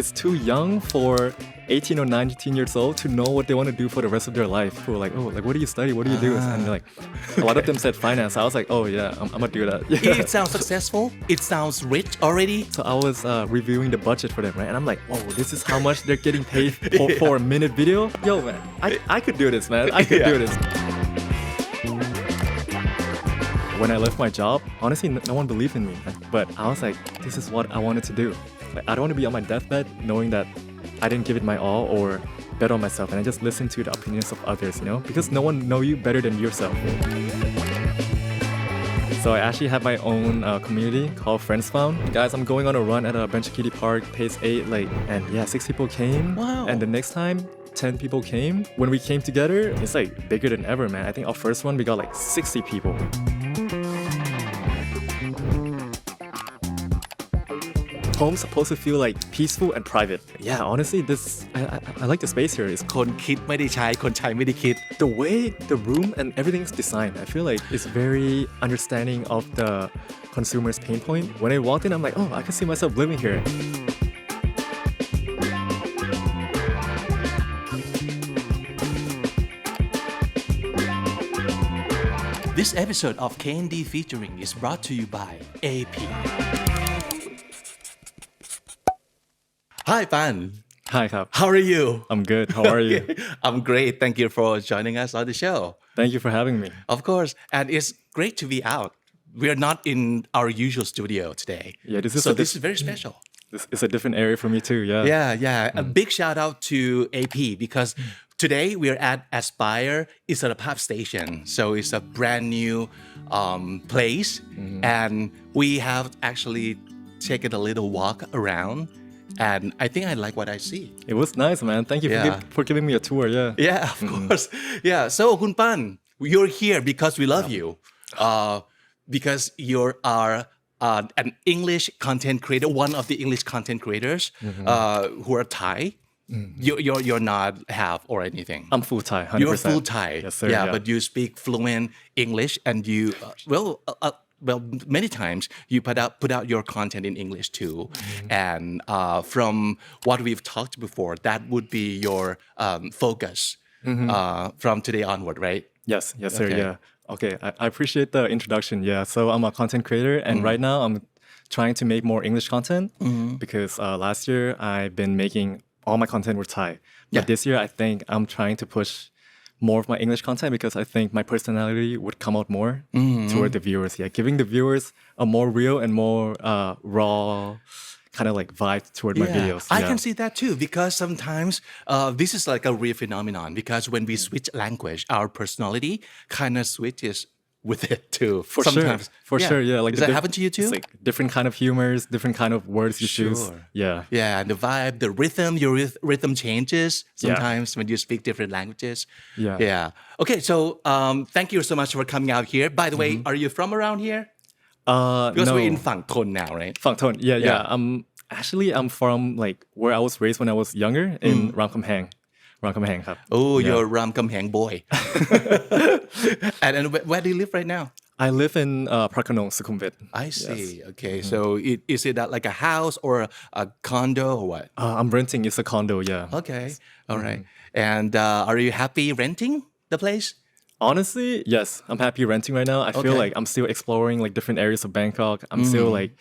it's too young for 18 or 19 years old to know what they want to do for the rest of their life. People were like, oh, like what do you study? What do you do? And like a lot of them said finance. I was like, oh yeah, I'm gonna do that. Yeah. It sounds successful. It sounds rich already. So I was reviewing the budget for them, right? And I'm like, whoa, this is how much they're getting paid for a minute video? Yo, man, I could do this, man. I could do this. When I left my job, honestly, no one believed in me. But I was like, this is what I wanted to do. Like, I don't want to be on my deathbed knowing that I didn't give it my all or bet on myself. And I just listened to the opinions of others, you know? Because no one know you better than yourself. So I actually have my own community called Friends Found. Guys, I'm going on a run at a Bench Kitty Park, pace 8, and yeah, 6 people came. Wow. And the next time, 10 people came. When we came together, it's like bigger than ever, man. I think our first one, we got like 60 people. Home's supposed to feel like peaceful and private. Yeah, honestly, I like the space here. It's คนคิดไม่ได้ใช้คนใช้ไม่ได้คิด the way the room and everything's designed. I feel like it's very understanding of the consumer's pain point. When I walked in, I'm like, oh, I can see myself living here. This episode of KND Featuring is brought to you by AP. Hi, Pan. Hi, Kap. How are you? I'm good. How are you? I'm great. Thank you for joining us on the show. Thank you for having me. Of course. And it's great to be out. We're not in our usual studio today. Yeah, this is this is very special. This is a different area for me too. Yeah. Yeah. A big shout out to AP because today we're at Aspire Isarapap Station. So it's a brand new place. And we have actually taken a little walk around. And I think I like what I see. It was nice, man. Thank you for giving me a tour. Yeah. Yeah, of course. Yeah. So, Kun Pan, you're here because we love you. Because you are an English content creator, one of the English content creators who are Thai. You're not half or anything. I'm full Thai, 100%. You're full Thai. Yes, sir. Yeah, but you speak fluent English and you, well, many times you put out your content in English too. And from what we've talked before, that would be your focus from today onward, right? Yes, sir. Okay. Yeah. Okay, I appreciate the introduction. Yeah, so I'm a content creator, and right now I'm trying to make more English content because last year I've been making all my content with Thai. But this year I think I'm trying to push more of my English content because I think my personality would come out more toward the viewers. Yeah, giving the viewers a more real and more raw kind of like vibe toward my videos. I can see that too because sometimes this is like a real phenomenon because when we switch language, our personality kind of switches with it too. For sure, yeah. Like does that happen to you too? It's like different kind of humors, different kind of words you choose. Yeah. Yeah, and the vibe, the rhythm, your rhythm changes sometimes when you speak different languages. Yeah. Okay, so thank you so much for coming out here. By the way, are you from around here? Because no. we're in Phang Thon now, right? Phang Thon, yeah. I'm from like where I was raised when I was younger in Ramkhamhaeng. Ramkhamhaeng,ครับ. Oh, you're Ramkhamhaeng boy. and where do you live right now? I live in Phrakanong, Sukhumvit. I see. Yes. Okay, so is it like a house or a condo or what? I'm renting. It's a condo, yeah. Okay, all right. And are you happy renting the place? Honestly, yes. I'm happy renting right now. I feel like I'm still exploring like different areas of Bangkok. I'm still like,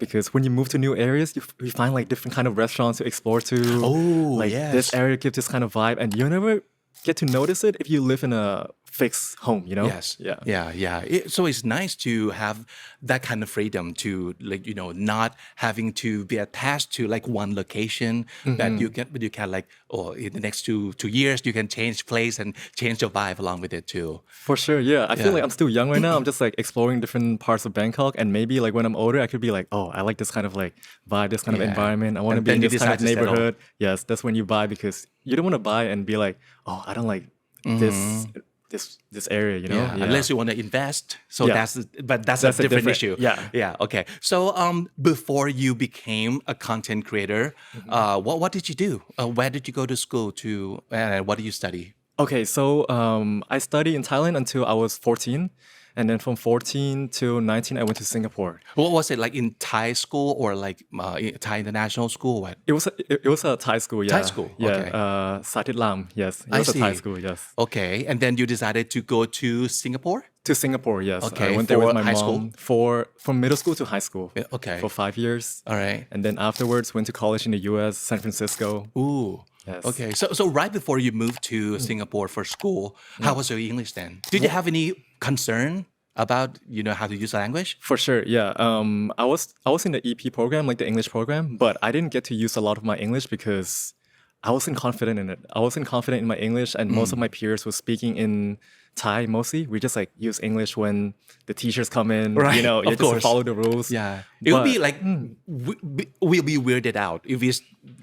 because when you move to new areas, you find like different kind of restaurants to explore to. Oh, like yes. This area gives this kind of vibe, and you never get to notice it if you live in a fixed home, you know? Yes. Yeah. So it's nice to have that kind of freedom to like, not having to be attached to like one location that you can like, in the next two years, you can change place and change your vibe along with it too. For sure, yeah. I feel like I'm still young right now. I'm just like exploring different parts of Bangkok, and maybe like when I'm older, I could be like, oh, I like this kind of like vibe, this kind of environment. I want to be in this kind of neighborhood. Yes, that's when you buy because you don't want to buy and be like, oh, I don't like this area, you know? Yeah. Unless you want to invest. So that's a different issue. Yeah. Okay. So before you became a content creator, what did you do? Where did you go to school to? What do you study? Okay, so I studied in Thailand until I was 14. And then from 14 to 19, I went to Singapore. What was it like in Thai school or like Thai international school? What? It was a Thai school, yeah. Thai school, Yeah, okay. Satit Lam, yes. It I was a Thai see. school, yes. Okay, and then you decided to go to Singapore? To Singapore, yes. Okay, I went there with for my high mom school? from middle school to high school. Yeah, okay. For 5 years. All right. And then afterwards went to college in the US, San Francisco. Ooh. Yes. Okay. So right before you moved to Singapore for school, how was your English then? Did you have any concern about how to use the language? For sure, yeah. I was in the EP program, like the English program, but I didn't get to use a lot of my English because I wasn't confident in it. I wasn't confident in my English, and most of my peers were speaking in Thai mostly. We just like use English when the teachers come in. Right, You of just course. follow the rules. Yeah. It would But- be like we'll be weirded out if we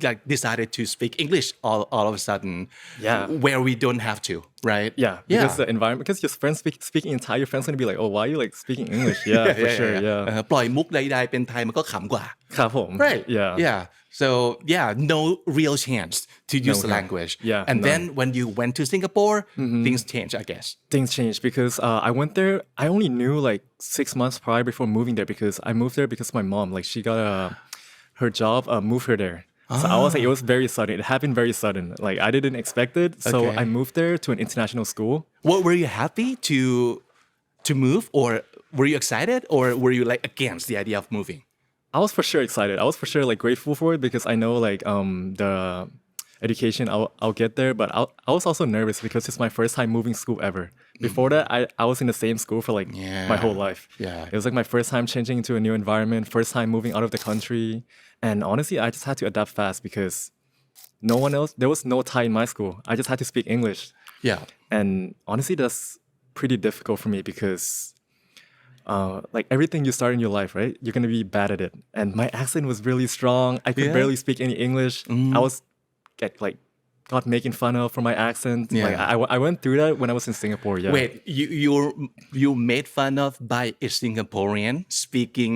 like decided to speak English all of a sudden. Yeah. Where we don't have to, right? Yeah, because the environment, because your friends speaking in Thai, your friends gonna be like, oh, why are you like speaking English? Yeah, for sure, yeah. ปล่อยมุกใดๆเป็นไทยมันก็ขำกว่า ครับผม Right. Yeah. Yeah. So no real chance to use the chance. language. Yeah, And none. then when you went to Singapore, things changed, I guess. Things changed because I went there. I only knew like 6 months prior before moving there because I moved there because my mom, like she got her job, moved her there. So I was like, it was very sudden. It happened very sudden. Like I didn't expect it. So Okay. I moved there to an international school. What were you happy to move, or were you excited, or were you like against the idea of moving? I was for sure excited. I was for sure like grateful for it because I know like the education I'll get there. But I was also nervous because it's my first time moving school ever. Before that, I was in the same school for like my whole life. Yeah. It was like my first time changing into a new environment, first time moving out of the country. And honestly, I just had to adapt fast because no one else, there was no Thai in my school. I just had to speak English. Yeah. And honestly, that's pretty difficult for me because like everything you start in your life, right? You're gonna be bad at it. And my accent was really strong. I could Yeah. barely speak any English. I was got making fun of for my accent. Yeah. Like I went through that when I was in Singapore. Yeah. Wait, you made fun of by a Singaporean speaking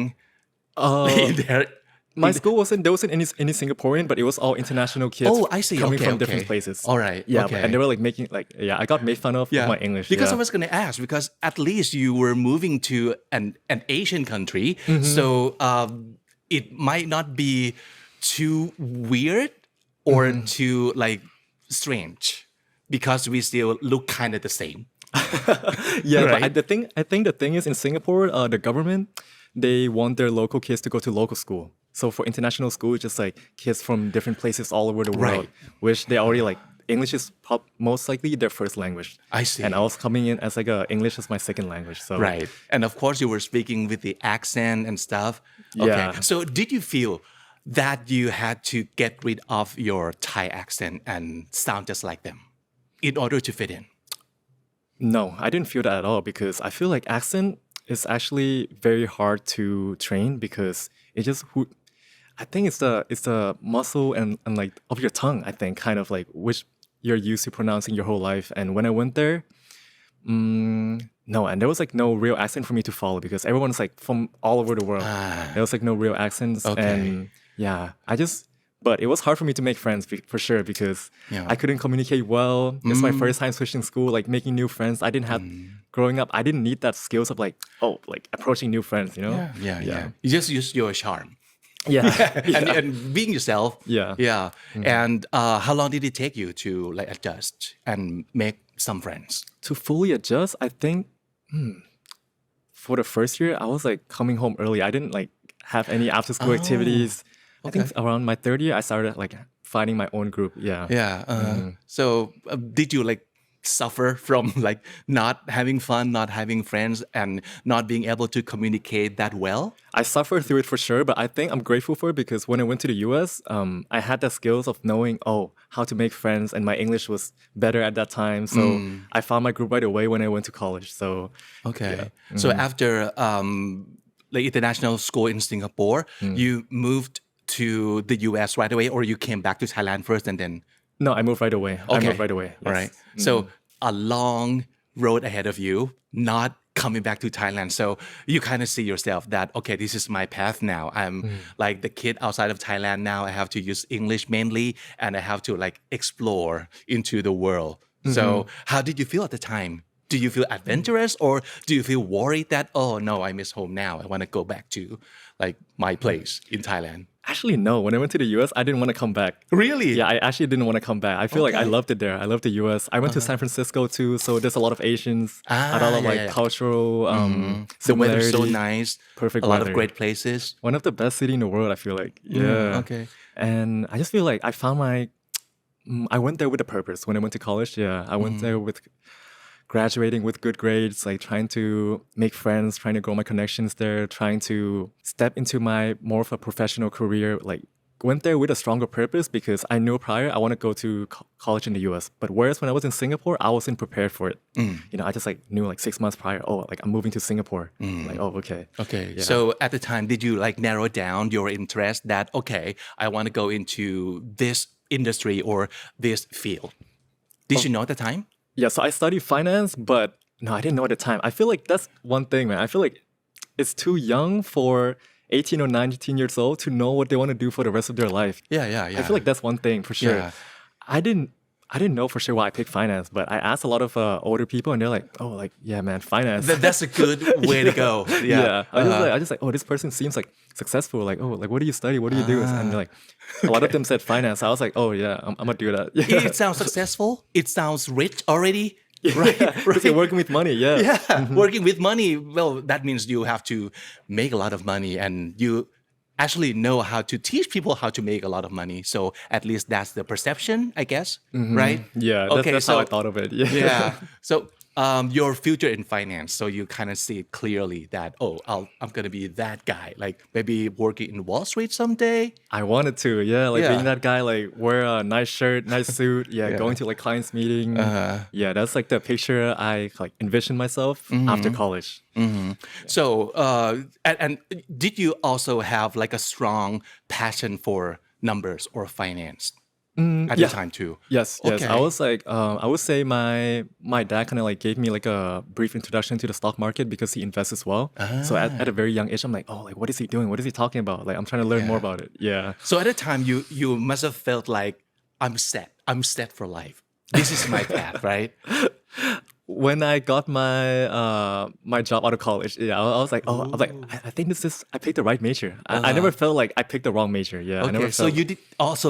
in their. My school there wasn't any Singaporean, but it was all international kids. Oh, I see. Coming Okay, from okay. different places. All right, Yeah, okay. and they were like making I got made fun of with my English. Because yeah. I was going to ask, because at least you were moving to an Asian country, so it might not be too weird or too like strange, because we still look kind of the same. Yeah, Right. but I think the thing is in Singapore, the government, they want their local kids to go to local school. So for international school, it's just like kids from different places all over the world, Right. which they already like English is most likely their first language. I see. And I was coming in as like English is my second language. So Right. And of course, you were speaking with the accent and stuff. Okay. Yeah. So did you feel that you had to get rid of your Thai accent and sound just like them in order to fit in? No, I didn't feel that at all because I feel like accent is actually very hard to train because it just I think it's the muscle and like of your tongue, I think, kind of like which you're used to pronouncing your whole life. And when I went there, no, and there was like no real accent for me to follow because everyone's like from all over the world. There was like no real accents. Okay. And yeah, but it was hard for me to make friends for sure because Yeah. I couldn't communicate well. It's my first time switching school, like making new friends. I didn't have growing up. I didn't need that skills of like approaching new friends. You know? Yeah. You just use your charm. Yeah. And being yourself. Yeah. Yeah. And how long did it take you to like adjust and make some friends? To fully adjust, I think for the first year, I was like coming home early. I didn't like have any after school activities. I think around my third year, I started like finding my own group. Yeah. Yeah. So did you like suffer from like not having fun, not having friends, and not being able to communicate that well? I suffered through it for sure, but I think I'm grateful for it because when I went to the US, I had the skills of knowing, how to make friends, and my English was better at that time. So I found my group right away when I went to college. So Okay. So after like international school in Singapore, you moved to the US right away, or you came back to Thailand first and then? no, I moved right away. I moved right away. All yes. right. So a long road ahead of you, not coming back to Thailand. So you kind of see yourself that, okay, this is my path now. I'm like the kid outside of Thailand now. I have to use English mainly, and I have to like explore into the world. So how did you feel at the time do you feel adventurous or do you feel worried that, oh no, I miss home now. I want to go back to like my place in Thailand? Actually, no. When I went to the US, I didn't want to come back. Really? Yeah, I actually didn't want to come back. I feel like I Okay. loved it there. I loved the US. I went to San Francisco too, so there's a lot of Asians. I had a lot of yeah, like yeah. cultural The weather's so similarity. nice. Perfect A lot weather. of great places. One of the best city in the world, I feel like. Yeah. Okay. And I just feel like I found I went there with a purpose when I went to college. Yeah, I went there with graduating with good grades, like trying to make friends, trying to grow my connections there, trying to step into my more of a professional career. Like went there with a stronger purpose because I knew prior I want to go to college in the US. But whereas when I was in Singapore, I wasn't prepared for it. You know, I just like knew like 6 months prior, oh, like I'm moving to Singapore. Like, oh, okay. Okay. Yeah. So at the time, did you like narrow down your interest that, okay, I want to go into this industry or this field? Did you know at the time? Yeah, so I studied finance, but no, I didn't know at the time. I feel like that's one thing, man. I feel like it's too young for 18 or 19 years old to know what they want to do for the rest of their life. Yeah. I feel like that's one thing for sure. Yeah. I didn't know for sure why I picked finance, but I asked a lot of older people, and they're like, "Oh, like yeah, man, finance." That's a good way to go. Yeah. I just like, oh, this person seems like successful. Like, oh, like what do you study? What do you do? And they're like, a lot of them said finance. I was like, oh yeah, I'm gonna do that. Yeah, It sounds successful. It sounds rich already. Right. because you're working with money. Yeah. Yeah. Working with money, well, that means you have to make a lot of money and you actually know how to teach people how to make a lot of money. So at least that's the perception, I guess. Right? Yeah, that's how I thought of it. Yeah. Yeah. So your future in finance, so you kind of see it clearly that, oh, I'm going to be that guy, like maybe working in Wall Street someday. I wanted to, yeah, like Yeah. being that guy, like wear a nice shirt, nice suit, yeah, going to like clients meeting. Yeah, that's like the picture I like envisioned myself after college. So, and did you also have like a strong passion for numbers or finance at the yeah. time too? Yes. Okay. I was like, I would say my dad kind of like gave me like a brief introduction to the stock market because he invests as well. So at a very young age, I'm like, oh, like what is he doing? What is he talking about? Like I'm trying to learn more about it. Yeah. So at the time, you must have felt like I'm set. I'm set for life. This is my path, right? When I got my job out of college, yeah, I was like, oh, I was like, I think I picked the right major. I never felt like I picked the wrong major. Yeah, I never Okay. So felt. you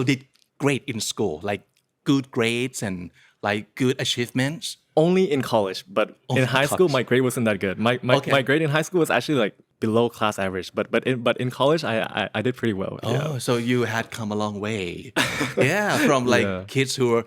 did great in school, like good grades and like good achievements. Only in college, but Only in in high school, college. my grade wasn't that good. Okay. My grade in high school was actually like below class average, but in college, I did pretty well. Yeah. Oh, so you had come a long way. Yeah, from like Yeah. kids who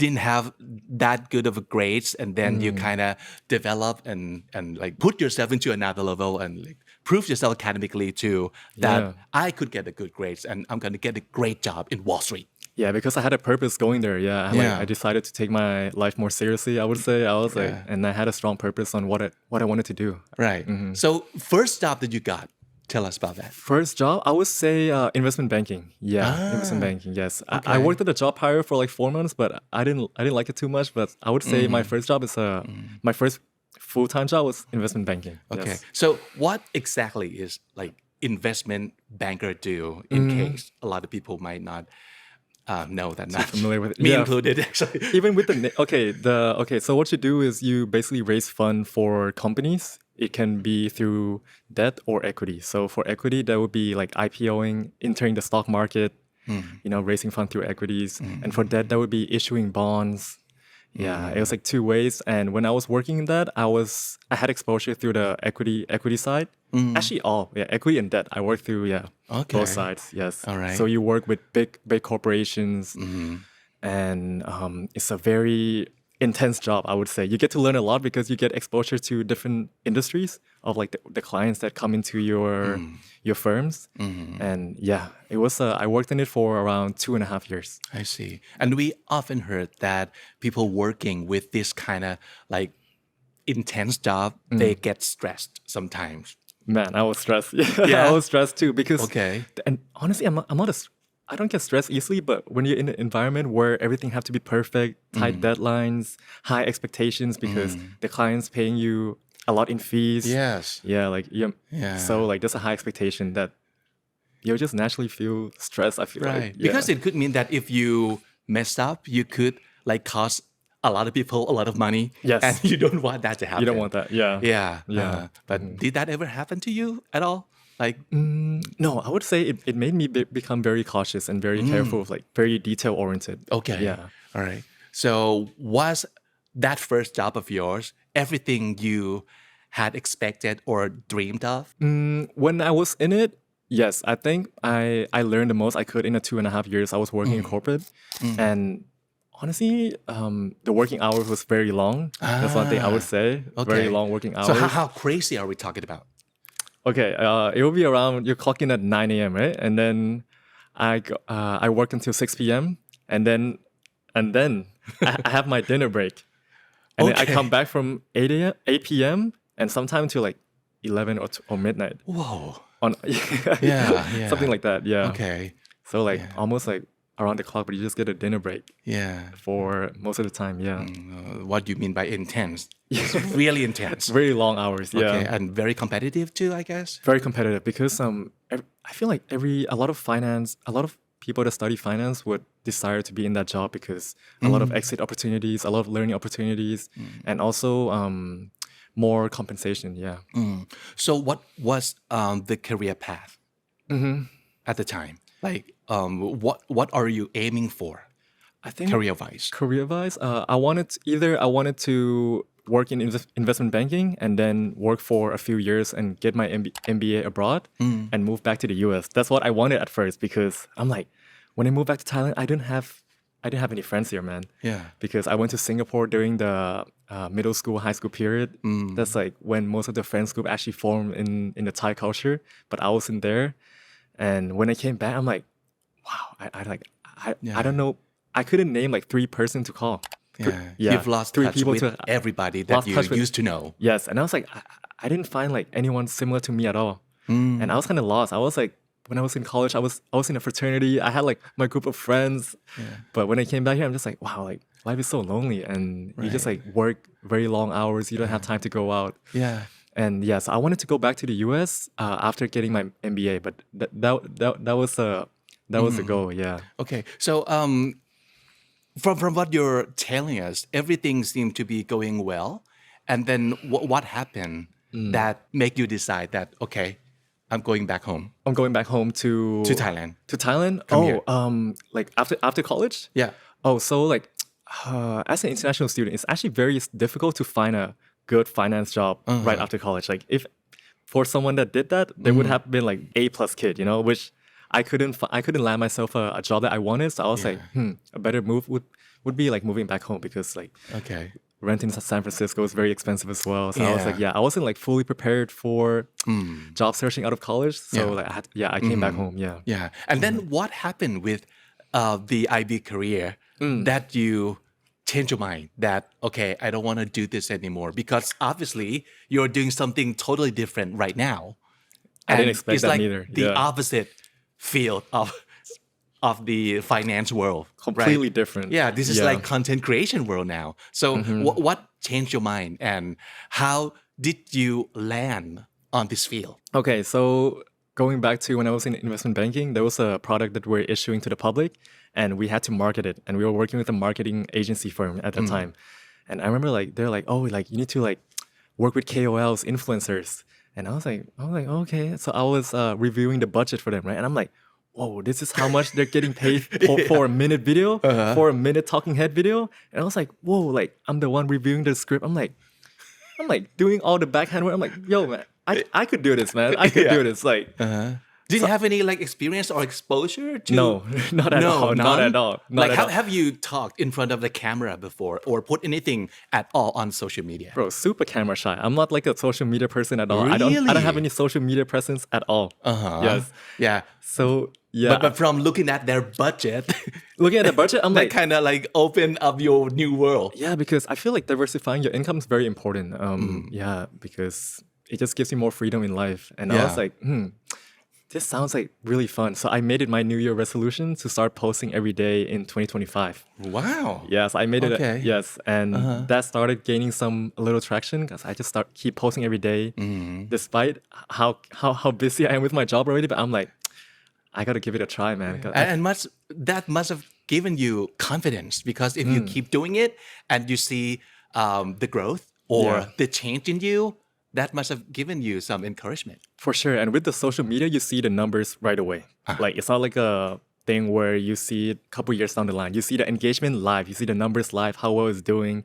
didn't have that good of a grades, and then you kind of develop and like put yourself into another level and like prove yourself academically too that Yeah. I could get the good grades and I'm gonna get a great job in Wall Street. Yeah, because I had a purpose going there. Yeah, Yeah. I decided to take my life more seriously. I would say I was like, and I had a strong purpose on what I wanted to do. Right. So first job that you got, tell us about that. First job, I would say investment banking. Yeah, investment banking. Yes, I Okay. worked at the job prior for like 4 months, but I didn't like it too much. But I would say my first job is my first full-time job was investment banking. Okay. Yes. So what exactly is like investment banker do in case a lot of people might not know that much. familiar with it. Me Yeah. included, actually. Even with okay, so what you do is you basically raise fund for companies. It can be through debt or equity. So for equity, that would be like IPOing, entering the stock market, raising fund through equities. And for debt, that would be issuing bonds. Yeah, it was like two ways. And when I was working in that, I had exposure through the equity side. Actually, equity and debt. I worked through Okay. both sides. Yes. All right. So you work with big corporations, and it's a very intense job. I would say you get to learn a lot because you get exposure to different industries of like the clients that come into your firms. And yeah, it was. I worked in it for around 2.5 years. I see. And we often heard that people working with this kind of like intense job, they get stressed sometimes. Man, I was stressed. Yeah? I was stressed too because. Okay. And honestly, I don't get stressed easily, but when you're in an environment where everything have to be perfect, tight deadlines, high expectations because the client's paying you a lot in fees. Yes. Yeah, like Yeah. So like there's a high expectation that you'll just naturally feel stressed. I feel Right. like Because it could mean that if you mess up, you could like cause a lot of people a lot of money. Yes. And you don't want that to happen. You don't want that. Yeah. Yeah. Yeah. But did that ever happen to you at all? Like, No, I would say it made me become very cautious and very careful, like very detail oriented. okay. Yeah. All right. So was that first job of yours everything you had expected or dreamed of? When I was in it, yes, I think I learned the most I could in the 2.5 years I was working in corporate. And honestly, the working hours was very long. That's one thing I would say. Very long working hours. So how crazy are we talking about? Okay, it will be around, you're clocking at 9 a.m., right? And then I work until 6 p.m. And then I have my dinner break. And then I come back from 8 p.m. and sometimes to like 11 or midnight. Whoa. On Yeah. something like that. Yeah. Okay. So like almost like around the clock, but you just get a dinner break Yeah. for most of the time. Yeah. What do you mean by intense? It's really intense. Very long hours. Yeah. Okay. And very competitive too, I guess. Very competitive because I feel like a lot of people that study finance would desire to be in that job because a lot of exit opportunities, a lot of learning opportunities, and also more compensation. Yeah. So what was the career path at the time? Like, what are you aiming for I think career-wise? career-wise, I wanted to work in investment banking and then work for a few years and get my MBA abroad and move back to the US. That's what I wanted at first because I'm like, when I moved back to Thailand, I didn't have any friends here, man. Yeah. Because I went to Singapore during the middle school, high school period. That's like when most of the friends group actually formed in the Thai culture. But I wasn't there. And when I came back, I'm like, wow, I don't know. I couldn't name like 3 persons to call. Yeah. Yeah. You've lost 3 touch people with to everybody that lost you touch with- used to know. Yes, and I was like, I didn't find like anyone similar to me at all, and I was kind of lost. I was like, when I was in college, I was in a fraternity. I had like my group of friends, but when I came back here, I'm just like, wow, like life is so lonely, and you just like work very long hours. You don't have time to go out. Yeah. And yes, I wanted to go back to the U.S. After getting my MBA, but that was the goal. Yeah. Okay. So from what you're telling us, everything seemed to be going well. And then what happened that make you decide that, okay, I'm going back home I'm going back home to Thailand? To Thailand? here. Like after college? Yeah. Oh, so like as an international student, it's actually very difficult to find a good finance job right after college. Like if for someone that did that, they would have been like A+ kid, which I couldn't land myself a job that I wanted. So I was like, a better move would be like moving back home because like Okay. rent in San Francisco is very expensive as well. So I was Yeah. like, I wasn't like fully prepared for job searching out of college. So Yeah. like I came back home. Yeah. Yeah. And then what happened with the IB career that you change your mind that, okay, I don't want to do this anymore? Because obviously you're doing something totally different right now. I didn't And expect it's that like neither. the Yeah. opposite field of the finance world. Completely right? different. Yeah, this is Yeah. like content creation world now. So what changed your mind and how did you land on this field? Okay, so going back to when I was in investment banking, there was a product that we're issuing to the public and we had to market it. And we were working with a marketing agency firm at that time. And I remember like they're like, oh, like you need to like work with KOLs, influencers. And I was like, okay. So I was reviewing the budget for them, right? And I'm like, whoa, this is how much they're getting paid for a minute video, for a minute talking head video. And I was like, whoa, like I'm the one reviewing the script. I'm like doing all the backhand work. I'm like, yo, man, I could do this, man. I could do this. Like, Did you have any like experience or exposure to? no, not at all. Not none? at all. Not Like, at all. have you talked in front of the camera before or put anything at all on social media? Bro, super camera shy. I'm not like a social media person at all. I don't have Really? any social media presence at all. Yes. Yeah. So yeah, But from looking at their budget, looking at the budget, I'm that like, kind of like open up your new world. yeah, because I feel like diversifying your income is very important. Yeah, because it just gives you more freedom in life. And I Yeah. was like, this sounds like really fun. So I made it my New Year resolution to start posting every day in 2025. Wow. Yes, I made it. Okay. Yes, and that started gaining a little traction because I just keep posting every day, despite how busy I am with my job already. But I'm like, I gotta give it a try, man. 'Cause And that must have given you confidence? Because if you keep doing it and you see the growth or Yeah. the change in you, that must have given you some encouragement. For sure. And with the social media, you see the numbers right away. Like it's not like a thing where you see it a couple years down the line. You see the engagement live, you see the numbers live, how well it's doing,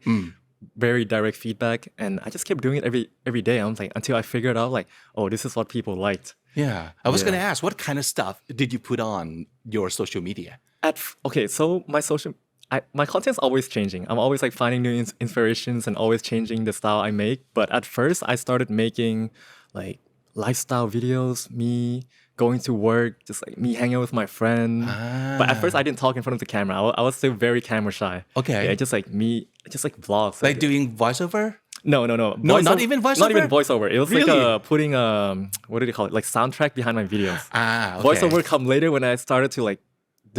very direct feedback. And I just kept doing it every day. I'm like, until I figured out like, oh, this is what people liked. Yeah. I was Yeah. going to ask, what kind of stuff did you put on your social media? Okay, so my content's always changing. I'm always like finding new inspirations and always changing the style I make. But at first, I started making like lifestyle videos, me going to work, just like me hanging out with my friend. But at first, I didn't talk in front of the camera. I was still very camera shy. Okay. Yeah, just like me, just like vlogs. Like doing voiceover? No. No, not Voiceover- even voiceover? Not even voiceover. It was Really? like putting what do they call it? Like soundtrack behind my videos. Okay. Voiceover come later when I started to like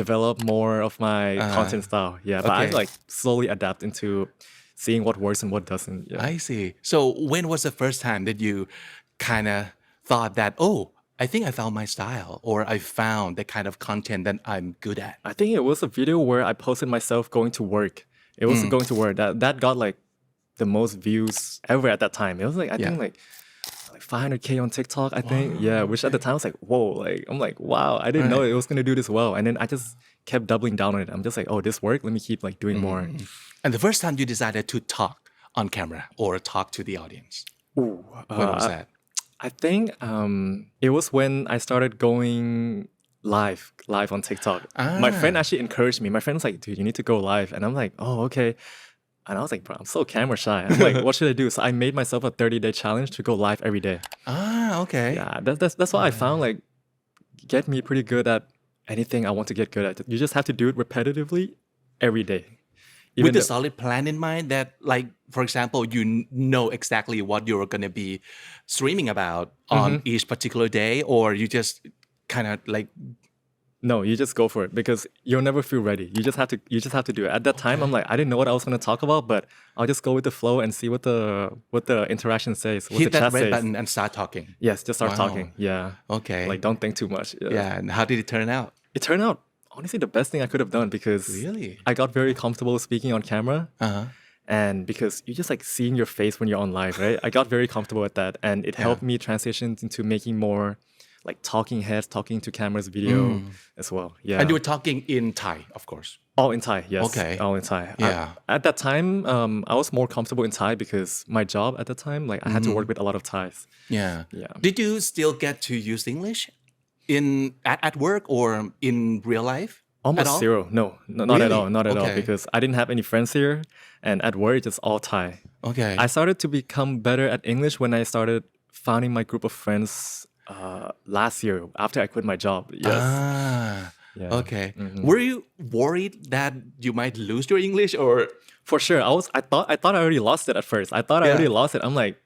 develop more of my content style. Yeah, but I okay. like slowly adapt into seeing what works and what doesn't. Yeah. I see. So when was the first time that you kind of thought that, oh, I think I found my style or I found the kind of content that I'm good at? I think it was a video where I posted myself going to work. It was going to work. That got like the most views ever at that time. It was like I think like 500K on TikTok, I think. Yeah, which at the time I was like, whoa, like I'm like, wow, I didn't know it was gonna do this well. And then I just kept doubling down on it. I'm just like, oh, this worked. Let me keep like doing more. And the first time you decided to talk on camera or talk to the audience, Ooh, when was that? I think it was when I started going live on TikTok. My friend actually encouraged me. My friend was like, dude, you need to go live. And I'm like, oh, okay. And I was like, bro, I'm so camera shy. I'm like, what should I do? So I made myself a 30-day challenge to go live every day. Okay. Yeah, that's what I found like get me pretty good at anything I want to get good at. You just have to do it repetitively every day. Even With a though- solid plan in mind that, like, for example, you know exactly what you're going to be streaming about on each particular day, or you just kind of like, No, you just go for it because you'll never feel ready. You just have to do it. At that time, I'm like, I didn't know what I was gonna talk about, but I'll just go with the flow and see what the interaction says, what hit the that chat red says. button and start talking. Yes, just start Wow. talking. Yeah. Okay. Like don't think too much. yeah. And how did it turn out? It turned out honestly the best thing I could have done because Really? I got very comfortable speaking on camera. Uh-huh. And because you just like seeing your face when you're on live, right? I got very comfortable at that. And it helped me transition into making more like talking heads, talking to cameras video as well. Yeah. And you were talking in Thai, of course. All in Thai, yes. Okay. All in Thai. Yeah. At that time, I was more comfortable in Thai because my job at the time, like I had to work with a lot of Thais. Yeah. Yeah. Did you still get to use English at work or in real life? At Almost all? zero. No, not at Really? all. Not at all. Okay. Because I didn't have any friends here. And at work, it's just all Thai. Okay. I started to become better at English when I started founding my group of friends last year after I quit my job. Yes. Yeah. Okay. Were you worried that you might lose your English or? For sure. I thought I already lost it at first. I thought I already lost it. I'm like,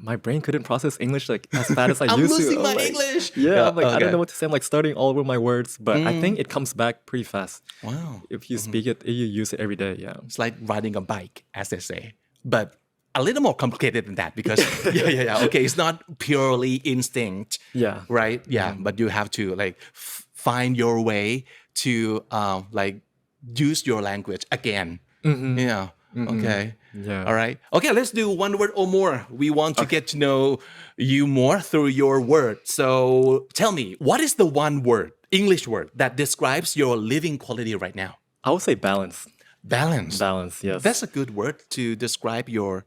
my brain couldn't process English like as fast as I I'm used to. losing I'm my like, English. Yeah, I'm like, I okay. don't know what to say. I'm like starting all over my words, but I think it comes back pretty fast. Wow. If you speak it, if you use it every day. Yeah. It's like riding a bike, as they say, but a little more complicated than that because yeah. Okay, it's not purely instinct. Yeah. Right. Yeah, but you have to like find your way to like use your language again. Yeah. Okay. Yeah. All right. Okay, let's do one word or more. We want to get to know you more through your word. So tell me, what is the one word, English word, that describes your living quality right now? I would say balance. Balance. Balance. Yes. That's a good word to describe your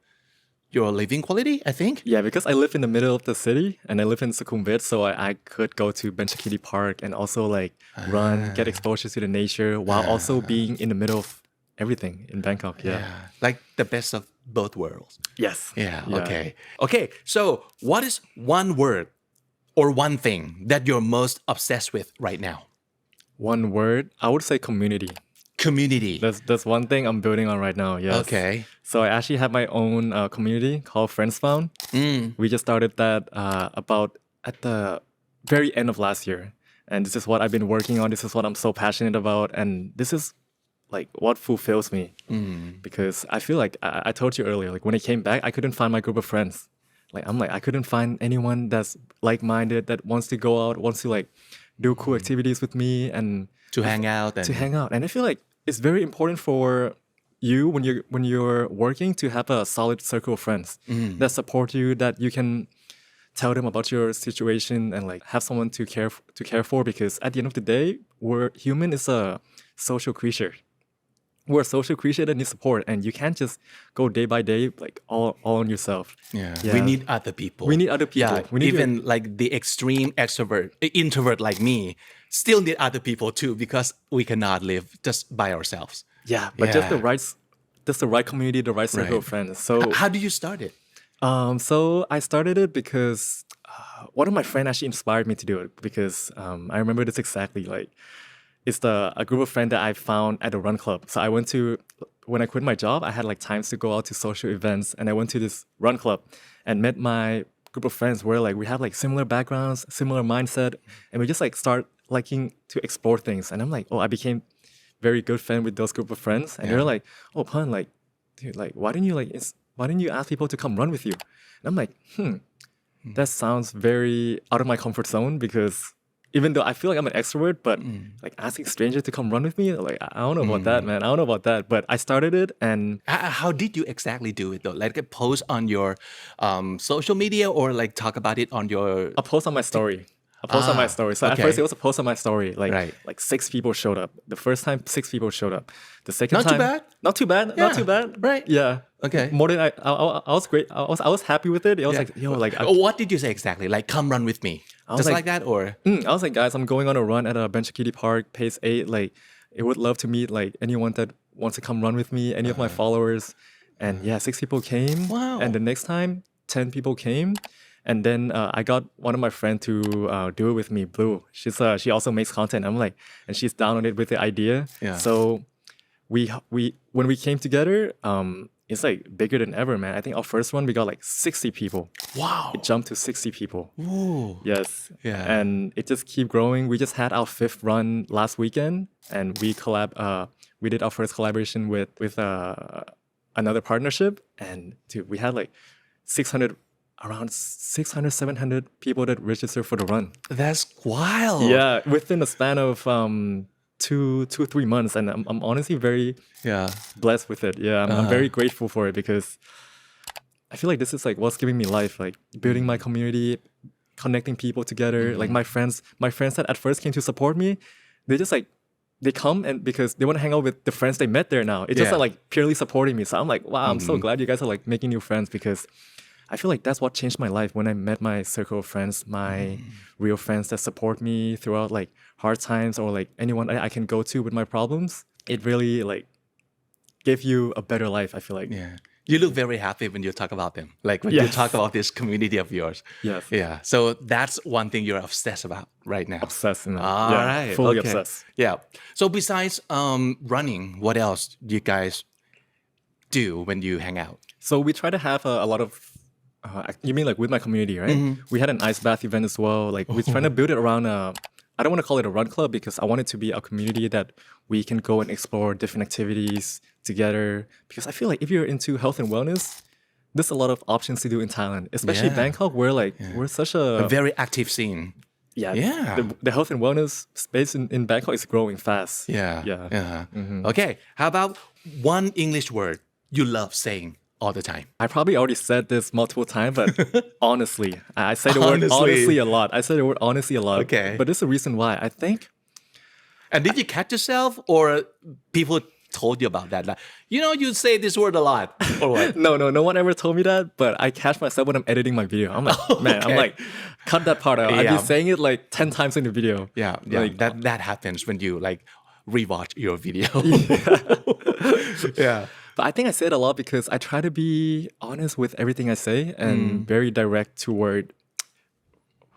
living quality, I think. Yeah, because I live in the middle of the city and I live in Sukhumvit, so I could go to Benchakiri Park and also like run, get exposure to the nature while also being in the middle of everything in Bangkok. Yeah. Like the best of both worlds. Yes. Yeah. Okay. Okay. So, what is one word or one thing that you're most obsessed with right now? One word, I would say community. Community. That's one thing I'm building on right now. Yes. Okay. So I actually have my own community called Friends Found. We just started that about at the very end of last year, and this is what I've been working on. This is what I'm so passionate about, and this is like what fulfills me because I feel like I told you earlier, like when I came back, I couldn't find my group of friends. Like I couldn't find anyone that's like-minded that wants to go out, wants to like do cool activities with me and To hang out and to hang out. And I feel like it's very important for you when you're working to have a solid circle of friends that support you, that you can tell them about your situation and like have someone to care for, because at the end of the day, we're human is a social creature. We're a social creature that needs support, and you can't just go day by day like all on yourself. Yeah. Yeah. We need other people. We need other people. Yeah. We need Even like the extreme extrovert, introvert like me, still need other people too, because we cannot live just by ourselves. Yeah, but just Yeah. the right community, the right circle of friends. So How do you start it? so I started it because one of my friends actually inspired me to do it, because I remember this exactly. Like, it's a group of friends that I found at a run club. So I went to, when I quit my job, I had like times to go out to social events, and I went to this run club and met my group of friends where like we have like similar backgrounds, similar mindset, and we just like start liking to explore things. And I'm like, oh, I became very good friend with those group of friends, and they're like, oh, Pun, like, dude, like, why didn't you ask people to come run with you? And I'm like, that sounds very out of my comfort zone, because even though I feel like I'm an extrovert, but like asking strangers to come run with me, like I don't know about that, man. I don't know about that. But I started it, and How did you exactly do it though? Like a post on your social media, or like talk about it on your a post on my story. A post on my story. So okay. at first it was a post on my story. Like Right. like 6 people showed up. The first time 6 people showed up. The second Not too time bad. Not too bad. Yeah. Not too bad. Right. Yeah. Okay. More than I was great. I was happy with it. I was like, yo, like What did you say exactly? Like, come run with me. was Just like- like that, or I was like, guys, I'm going on a run at a Benchakiti Park, pace 8. Like, I would love to meet like anyone that wants to come run with me, any of my followers. And yeah, 6 people came. Wow. And the next time, 10 people came. And then I got one of my friends to do it with me, Blue. She also makes content. I'm like, and she's down on it with the idea. Yeah. So we when we came together, it's like bigger than ever, man. I think our first one we got like 60 people. wow. It jumped to 60 people. Ooh. Yes. Yeah. And it just keep growing. We just had our 5th run last weekend, and we did our first collaboration with another partnership, and dude, we had like around 600 700 people that registered for the run. That's wild. Yeah, within a span of 3 months, and I'm honestly very Yeah. blessed with it. Yeah, I'm very grateful for it, because I feel like this is like what's giving me life, like building my community, connecting people together. Like my friends that at first came to support me, they just like they come and because they want to hang out with the friends they met there now. It's just Yeah. like purely supporting me. So I'm like, wow, I'm so glad you guys are like making new friends, because I feel like that's what changed my life when I met my circle of friends, my real friends that support me throughout like hard times, or like anyone I can go to with my problems. It really like gave you a better life, I feel like. Yeah. You look very happy when you talk about them. Like when you Yes. talk about this community of yours. Yes. Yeah. So that's one thing you're obsessed about right now. Obsessed. All yeah, right. fully okay. obsessed. Yeah. So besides running, what else do you guys do when you hang out? So we try to have a lot of. You mean like with my community, right? We had an ice bath event as well. Like we're trying to build it around I don't want to call it a run club, because I want it to be a community that we can go and explore different activities together. Because I feel like if you're into health and wellness, there's a lot of options to do in Thailand, especially Yeah. Bangkok, where like we're such A very active scene. yeah. Yeah. The health and wellness space in Bangkok is growing fast. Yeah. Yeah. Yeah. Okay. How about one English word you love saying all the time? I probably already said this multiple times, but honestly, I say the word Honestly. honestly a lot. I say the word honestly a lot. Okay. But there's a reason why. I think And did you catch yourself, or people told you about that? Like, you say this word a lot, or what? no one ever told me that, but I catch myself when I'm editing my video. I'm like, man, I'm Okay. like, cut that part out. I've Yeah. been saying it like 10 times in the video. Yeah. Like, that happens when you like rewatch your video. Yeah. But I think I say it a lot because I try to be honest with everything I say and very direct toward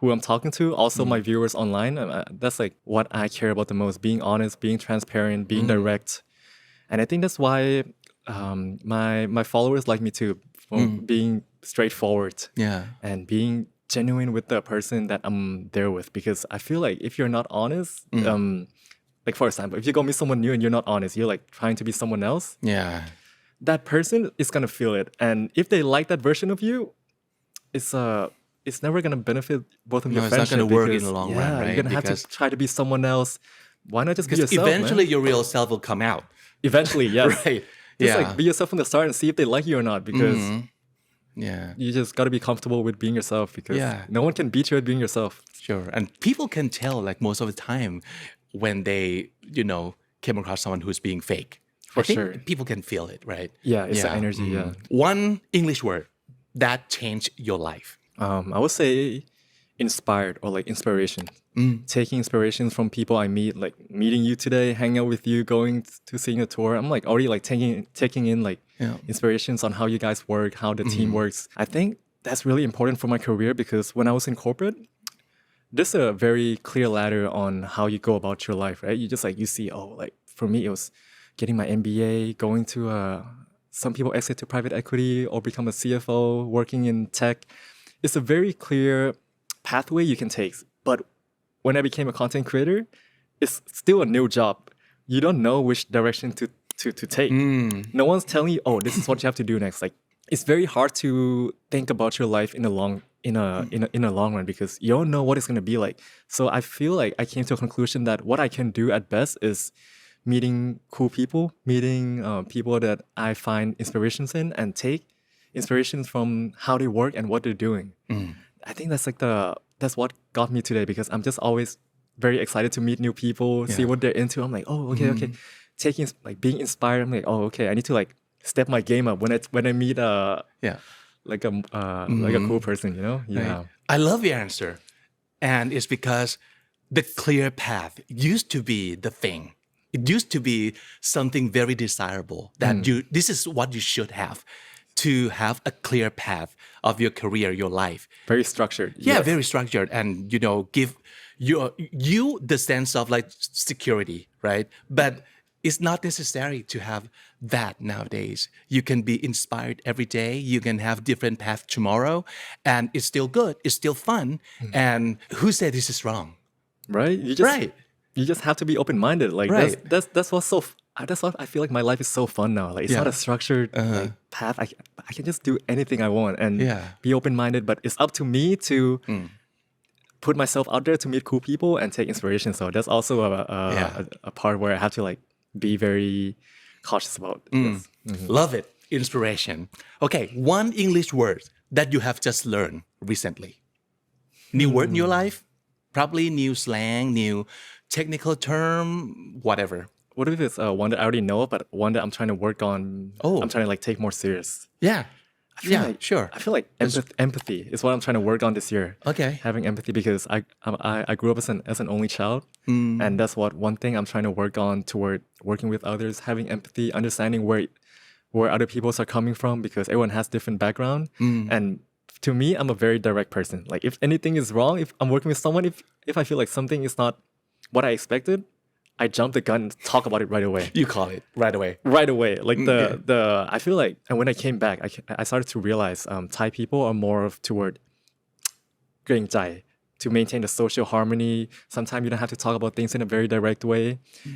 who I'm talking to. Also, my viewers online. That's like what I care about the most: being honest, being transparent, being direct. And I think that's why my followers like me too, from being straightforward Yeah. and being genuine with the person that I'm there with. Because I feel like if you're not honest, like for example, if you go meet someone new and you're not honest, you're like trying to be someone else. Yeah. That person is gonna feel it, and if they like that version of you, it's it's never gonna benefit both of your it's not friendship. gonna work in because, the long yeah, run, right? You're gonna have Because- to try to be someone else. Why not just be Because yourself? eventually man? your real self will come out. Eventually, yes. Right. Just Yeah. like be yourself from the start and see if they like you or not. Because Yeah. you just gotta be comfortable with being yourself. Because Yeah. no one can beat you at being yourself. Sure. And people can tell, like, most of the time when they, came across someone who's being fake. For I think sure. People can feel it, right? Yeah, it's the energy. Yeah. One English word that changed your life. I would say inspired or like inspiration. Taking inspirations from people I meet, like meeting you today, hanging out with you, going to seeing a tour. I'm like already like taking in like inspirations on how you guys work, how the team works. I think that's really important for my career because when I was in corporate, there's a very clear ladder on how you go about your life, right? You just like you see, like for me it was getting my MBA, going to some people exit to private equity or become a CFO, working in tech. It's a very clear pathway you can take. But when I became a content creator, it's still a new job. You don't know which direction to take. No one's telling you, oh, this is what you have to do next. Like it's very hard to think about your life in a long run because you don't know what it's gonna be like. So I feel like I came to a conclusion that what I can do at best is meeting cool people, meeting people that I find inspirations in and take inspirations from how they work and what they're doing. I think that's like that's what got me today because I'm just always very excited to meet new people, see what they're into. I'm like, oh, okay. Taking like being inspired. I'm like, oh, okay. I need to like step my game up when I meet like a cool person, Yeah. Right. I love your answer. And it's because the clear path used to be the thing. It used to be something very desirable that this is what you should have to have a clear path of your career, your life. Very structured. Yeah, yes. very structured and, give you the sense of like security, right? But it's not necessary to have that nowadays. You can be inspired every day. You can have different paths tomorrow and it's still good. It's still fun. And who said this is wrong? Right? You just have to be open-minded. Like Right. that's what's that's what I feel like my life is so fun now. Like it's not a structured like, path. I can just do anything I want and be open-minded. But it's up to me to put myself out there to meet cool people and take inspiration. So that's also a part where I have to like be very cautious about. Yes. Love it. Inspiration. Okay, one English word that you have just learned recently. New word in your life? Probably new slang, new technical term, whatever. What if it's one that I already know, but one that I'm trying to work on? Oh. I'm trying to like take more serious. Yeah. I feel Yeah, like, sure. I feel like empathy is what I'm trying to work on this year. Okay. Having empathy because I grew up as an only child, and that's one thing I'm trying to work on toward working with others, having empathy, understanding where other people are coming from because everyone has different background. And to me, I'm a very direct person. Like if anything is wrong, if I'm working with someone, if I feel like something is not what I expected, I jump the gun and talk about it right away. You call it right away. Right away. Like I feel like, and when I came back, I started to realize Thai people are more of toward เกรงใจ to maintain the social harmony. Sometimes you don't have to talk about things in a very direct way.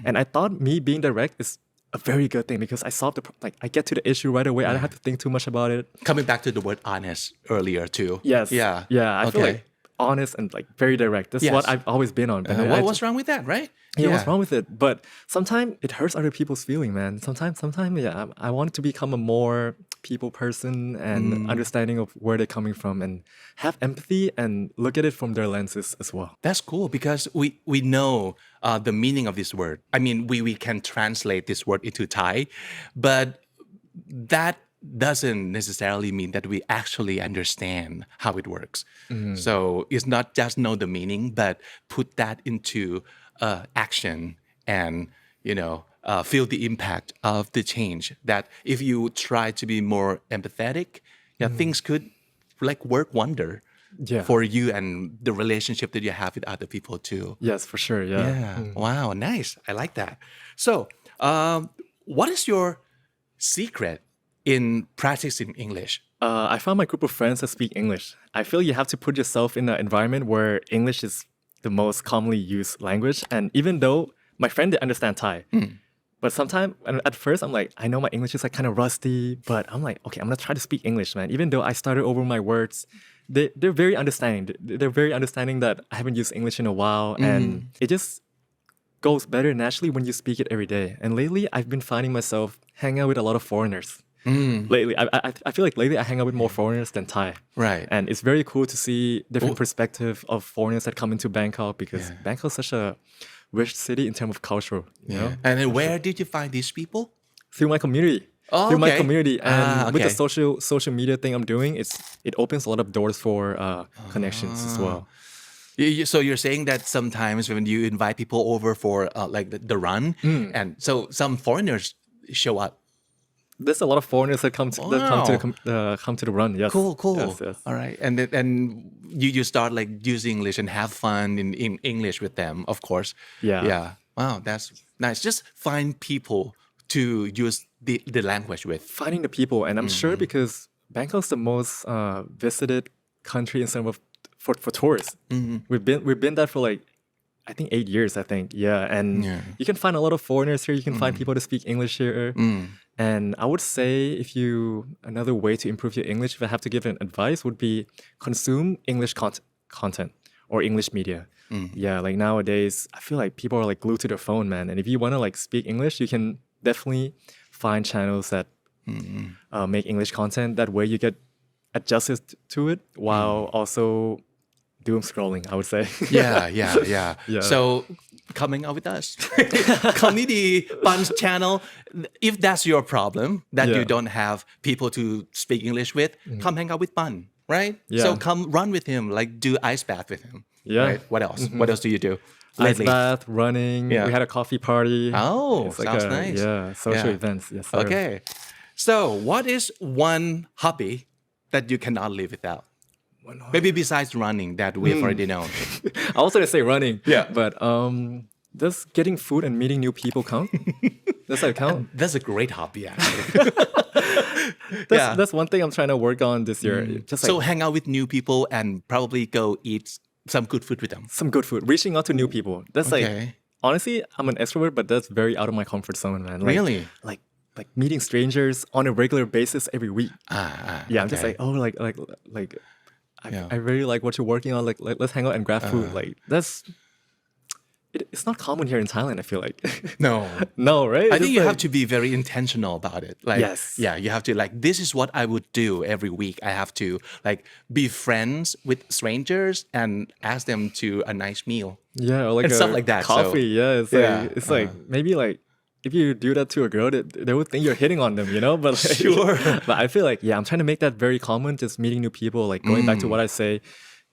And I thought me being direct is a very good thing because I solved I get to the issue right away. I don't have to think too much about it. Coming back to the word honest earlier too. Yes. Yeah. Yeah. I feel Okay. like honest and like very direct. That's Yes. what I've always been on. But What's wrong with that, right? what's wrong with it? But sometimes it hurts other people's feeling, man. Sometimes, I want to become a more people person and understanding of where they're coming from and have empathy and look at it from their lenses as well. That's cool because we know the meaning of this word. I mean, we can translate this word into Thai, but that doesn't necessarily mean that we actually understand how it works. So it's not just know the meaning, but put that into action and, feel the impact of the change. That if you try to be more empathetic, things could like work wonder for you and the relationship that you have with other people too. Yes, for sure. Yeah. Yeah. Wow. Nice. I like that. So, what is your secret in practicing English? I found my group of friends that speak English. I feel you have to put yourself in an environment where English is the most commonly used language. And even though my friend did understand Thai, But sometimes, at first, I'm like, I know my English is like kind of rusty, but I'm like, okay, I'm gonna try to speak English, man. Even though I started over my words, they're very understanding. They're very understanding that I haven't used English in a while, and it just goes better naturally when you speak it every day. And lately, I've been finding myself hanging out with a lot of foreigners. Lately, I feel like lately I hang out with more foreigners than Thai. Right. And it's very cool to see different perspective of foreigners that come into Bangkok because Bangkok is such a rich city in terms of culture. You know? And then where did you find these people? Through my community. Oh, through my okay. community, and with the okay. social media thing I'm doing, it opens a lot of doors for connections as well. So you're saying that sometimes when you invite people over for like the run, and so some foreigners show up. There's a lot of foreigners that come to come to the run. Yes, Cool. Yes. All right, and then you start like using English and have fun in English with them, of course. Yeah. Wow, that's nice. Just find people to use the language with. Finding the people, and I'm sure because Bangkok's the most visited country in terms of for tourists. We've been there for like I think 8 years. I think and you can find a lot of foreigners here. You can find people to speak English here. And I would say another way to improve your English, if I have to give an advice, would be consume English content or English media. Yeah, like nowadays, I feel like people are like glued to their phone, man. And if you want to like speak English, you can definitely find channels that make English content. That way you get adjusted to it while also doom scrolling, I would say. Yeah. So coming out with us, Comedy Punch channel. If that's your problem, that you don't have people to speak English with, come hang out with Bun, right? Yeah. So come run with him, like do ice bath with him. Yeah. Right? What else? What else do you do? Ice lately? bath, running. Yeah. We had a coffee party. Oh, It's sounds nice. Yeah, social Yeah. events. Yes, sir. Okay. So what is one hobby that you cannot live without? Maybe besides running that we've already known. I was gonna say running. Yeah. But does getting food and meeting new people count? Does that count? That's a great hobby, actually. That's one thing I'm trying to work on this year. Just like So hang out with new people and probably go eat some good food with them. some good food. Reaching out to new people. That's like Okay. honestly, I'm an extrovert, but that's very out of my comfort zone, man. Like, Really? Like meeting strangers on a regular basis every week. Yeah, I'm just okay. like, I really like what you're working on. Like let's hang out and grab food. Like it's not common here in Thailand, I feel like. No. No, right? I think you have to be very intentional about it. Like, Yes. yeah, you have to like, this is what I would do every week. I have to like be friends with strangers and ask them to a nice meal. Yeah, or like and a stuff like that, so- coffee. Yeah, it's Yeah, like like maybe like if you do that to a girl, they would think you're hitting on them, you know. But like, Sure. but I feel like I'm trying to make that very common. Just meeting new people, like going back to what I say,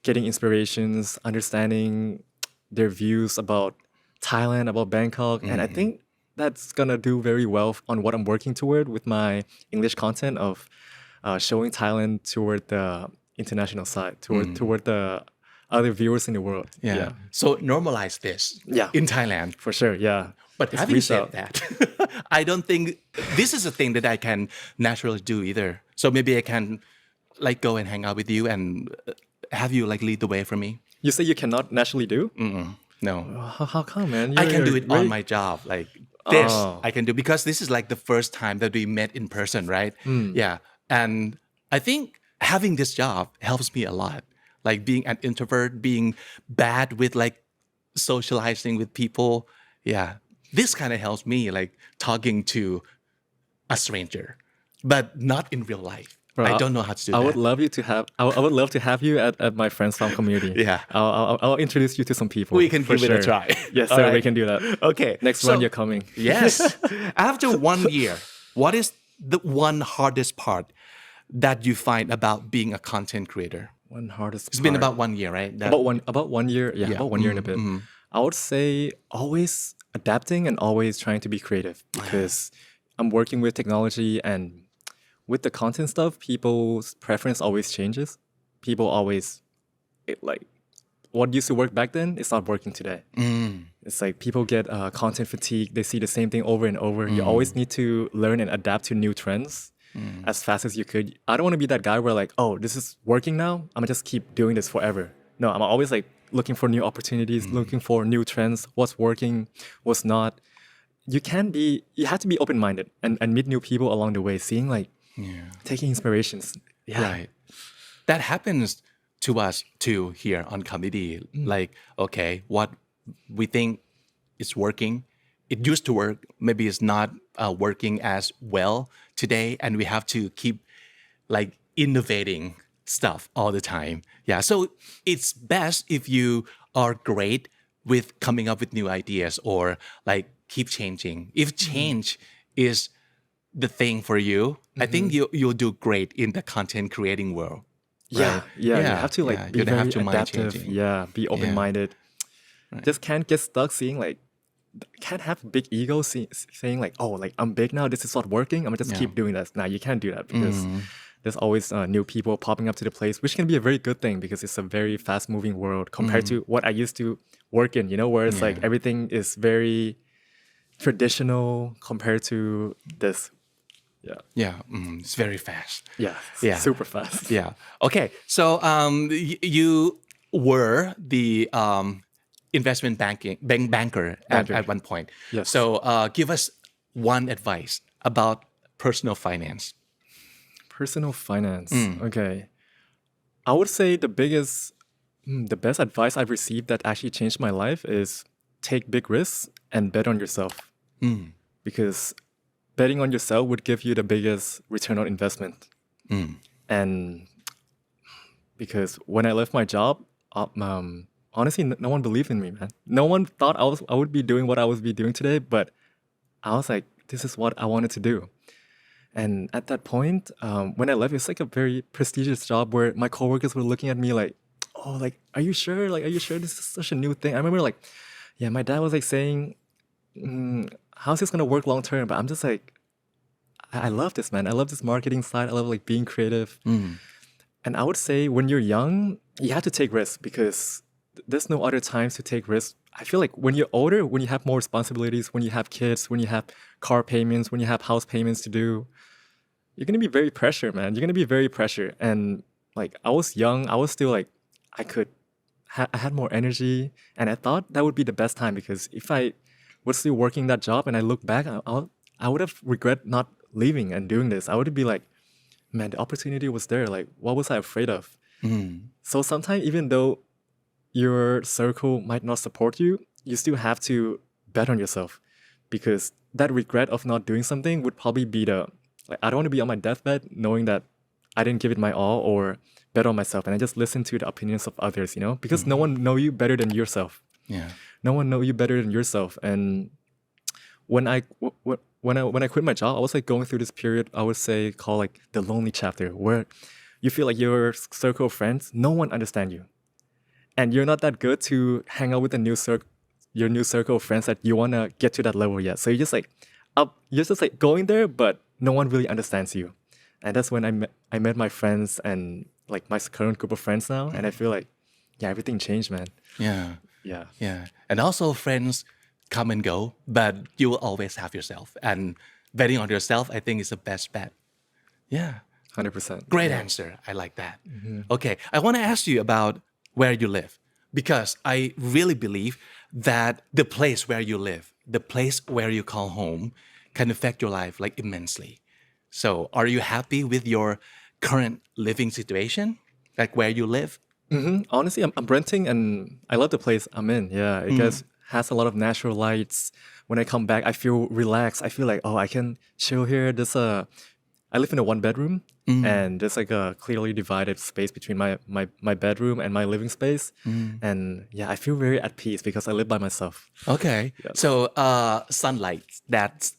getting inspirations, understanding their views about Thailand, about Bangkok, and I think that's gonna do very well on what I'm working toward with my English content of showing Thailand toward the international side, toward the other viewers in the world. Yeah. So normalize this Yeah. in Thailand. For sure, yeah. But Just having reach said out. that, I don't think this is a thing that I can naturally do either. So maybe I can like go and hang out with you and have you like lead the way for me. You say you cannot naturally do? No. How come, man? I can do You're it on really- my job. Like this, Oh. I can do because this is like the first time that we met in person, right? Yeah. And I think having this job helps me a lot. Like being an introvert, being bad with like socializing with people. Yeah. This kind of helps me like talking to a stranger, but not in real life. Bro, I don't know how to do I that. would love you to have. I would love to have you at my friends farm community. Yeah. I'll introduce you to some people. We can for give it a sure. try. Yes, All sir. right. We can do that. Okay. Next so- run, you're coming. Yes. After 1 year, what is the one hardest part that you find about being a content creator? One hardest. It's been about 1 year, right? That- about 1 year. Yeah, about 1 year and a bit. I would say always adapting and always trying to be creative because I'm working with technology and with the content stuff, people's preference always changes. People always like what used to work back then, it's not working today. It's like people get content fatigue. They see the same thing over and over. You always need to learn and adapt to new trends as fast as you could. I don't want to be that guy where like, oh, this is working now. I'm gonna just keep doing this forever. No, I'm always like looking for new opportunities, looking for new trends, what's working, what's not. you have to be open-minded and meet new people along the way, seeing like taking inspirations. Yeah. Right. That happens to us too here on comedy. Like, okay, what we think is working, it used to work, maybe it's not working as well today, and we have to keep like innovating stuff all the time. Yeah. So it's best if you are great with coming up with new ideas or like keep changing. If change is the thing for you, I think you'll do great in the content creating world. Yeah, right? yeah, you have to like be you don't very have to mind adaptive. changing. Yeah, be open-minded. Just can't get stuck seeing like, can't have big ego saying like, oh, like I'm big now. This is not working. I'm gonna just keep doing that. Nah, you can't do that because there's always new people popping up to the place, which can be a very good thing because it's a very fast-moving world compared to what I used to work in. You know, where it's like everything is very traditional compared to this. Yeah. Yeah, it's very fast. Yeah. Yeah. Super fast. Yeah. Okay. So you were the investment banker at one point. Yes. So give us one advice about personal finance. Personal finance. Okay. I would say the best advice I've received that actually changed my life is take big risks and bet on yourself. Because betting on yourself would give you the biggest return on investment. And because when I left my job, honestly, no one believed in me, man. No one thought I would be doing what I would be doing today, but I was like, this is what I wanted to do. And at that point, when I left, it's like a very prestigious job where my coworkers were looking at me like, oh, like, are you sure? Like, are you sure this is such a new thing? I remember like, yeah, my dad was like saying, how's this gonna work long term? But I'm just like, I love this, man. I love this marketing side. I love like being creative. And I would say when you're young, you have to take risks because there's no other times to take risks. I feel like when you're older, when you have more responsibilities, when you have kids, when you have car payments, when you have house payments to do, you're gonna be very pressured, man. You're gonna be very pressured. And like I was young, I was still like, I had more energy, and I thought that would be the best time because if I was still working that job and I look back, I would have regret not leaving and doing this. I would be like, man, the opportunity was there. Like, what was I afraid of? So sometimes, even though your circle might not support you, you still have to bet on yourself because that regret of not doing something would probably be like, I don't want to be on my deathbed knowing that I didn't give it my all or bet on myself and I just listen to the opinions of others, you know, because no one know you better than yourself. Yeah. No one know you better than yourself. And when I quit my job, I was like going through this period, I would say called like the lonely chapter, where you feel like your circle of friends, no one understand you. And you're not that good to hang out with your new circle of friends that you want to get to that level yet. So you're just like going there, but no one really understands you. And that's when I met my friends and like my current group of friends now. And I feel like, yeah, everything changed, man. Yeah. Yeah. Yeah. And also friends come and go, but you will always have yourself. And betting on yourself, I think is the best bet. Yeah. 100%. Great answer. I like that. Okay. I want to ask you about where you live because I really believe that the place where you live, the place where you call home can affect your life like immensely. So are you happy with your current living situation? Like where you live? Honestly, I'm renting and I love the place I'm in. Yeah, it has a lot of natural lights. When I come back, I feel relaxed. I feel like, oh, I can chill here. I live in a 1-bedroom and there's like a clearly divided space between my bedroom and my living space. And yeah, I feel very at peace because I live by myself. Okay. Yeah. So sunlight, that's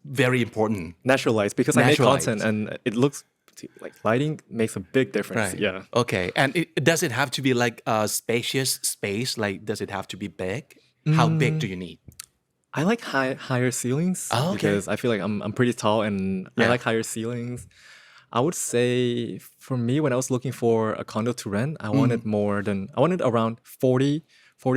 very important. Natural lights because I make content and it looks like lighting makes a big difference. Right. Yeah. Okay. And does it have to be like a spacious space? Like, does it have to be big? How big do you need? I like higher ceilings because I feel like I'm pretty tall and I like higher ceilings. I would say for me, when I was looking for a condo to rent, I wanted around 40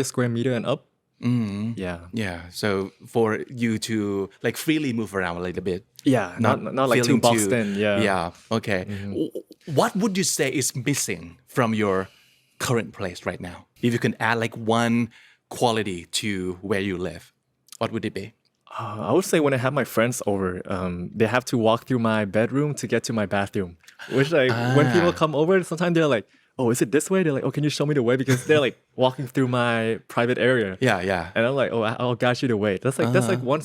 square meter and up. Yeah. Yeah. So for you to like freely move around a little bit. Yeah. Not like too boxed in. Yeah. Yeah. Okay. What would you say is missing from your current place right now? If you can add like one quality to where you live, what would it be? I would say when I have my friends over, they have to walk through my bedroom to get to my bathroom. Which like when people come over, sometimes they're like, "Oh, is it this way?" They're like, "Oh, can you show me the way?" Because they're like walking through my private area. Yeah, yeah. And I'm like, "Oh, I'll guide you the way." That's like one